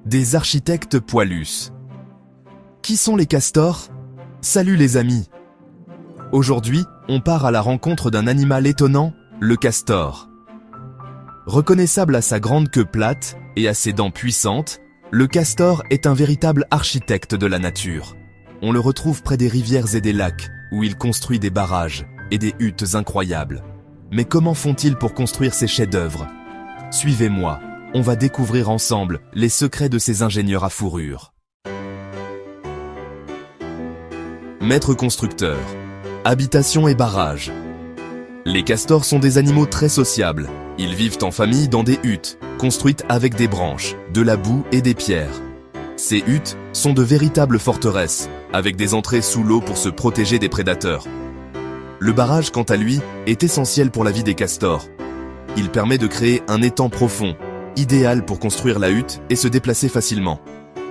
des architectes poilus. Qui sont les castors? Salut les amis! Aujourd'hui, on part à la rencontre d'un animal étonnant, le castor. Reconnaissable à sa grande queue plate et à ses dents puissantes, le castor est un véritable architecte de la nature. On le retrouve près des rivières et des lacs, où il construit des barrages et des huttes incroyables. Mais comment font-ils pour construire ces chefs-d'œuvre? Suivez-moi, on va découvrir ensemble les secrets de ces ingénieurs à fourrure. Maître constructeur, habitation et barrage. Les castors sont des animaux très sociables. Ils vivent en famille dans des huttes, construites avec des branches, de la boue et des pierres. Ces huttes sont de véritables forteresses, avec des entrées sous l'eau pour se protéger des prédateurs. Le barrage, quant à lui, est essentiel pour la vie des castors. Il permet de créer un étang profond, idéal pour construire la hutte et se déplacer facilement.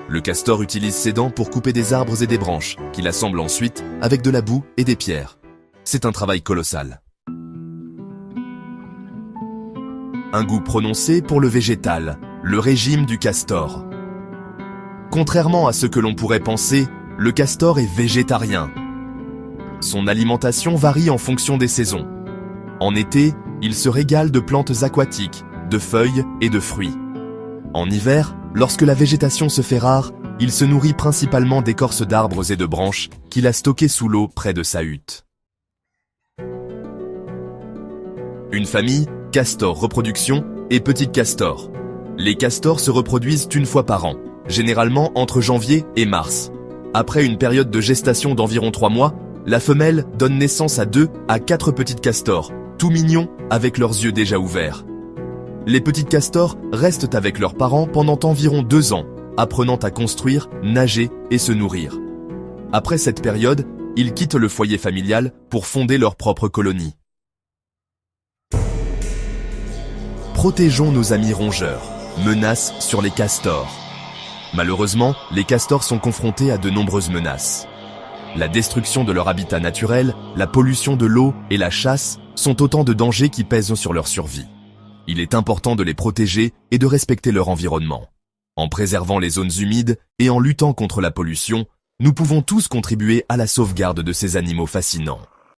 Le castor utilise ses dents pour couper des arbres et des branches, qu'il assemble ensuite avec de la boue et des pierres. C'est un travail colossal. Un goût prononcé pour le végétal, le régime du castor. Contrairement à ce que l'on pourrait penser, le castor est végétarien. Son alimentation varie en fonction des saisons. En été, il se régale de plantes aquatiques, de feuilles et de fruits. En hiver, lorsque la végétation se fait rare, il se nourrit principalement d'écorces d'arbres et de branches qu'il a stockées sous l'eau près de sa hutte. Une famille, castor reproduction et petite castor. Les castors se reproduisent une fois par an, généralement entre janvier et mars. Après une période de gestation d'environ 3 mois, la femelle donne naissance à 2 à 4 petites castors, tout mignons avec leurs yeux déjà ouverts. Les petites castors restent avec leurs parents pendant environ 2 ans, apprenant à construire, nager et se nourrir. Après cette période, ils quittent le foyer familial pour fonder leur propre colonie. Protégeons nos amis rongeurs. Menaces sur les castors. Malheureusement, les castors sont confrontés à de nombreuses menaces. La destruction de leur habitat naturel, la pollution de l'eau et la chasse sont autant de dangers qui pèsent sur leur survie. Il est important de les protéger et de respecter leur environnement. En préservant les zones humides et en luttant contre la pollution, nous pouvons tous contribuer à la sauvegarde de ces animaux fascinants.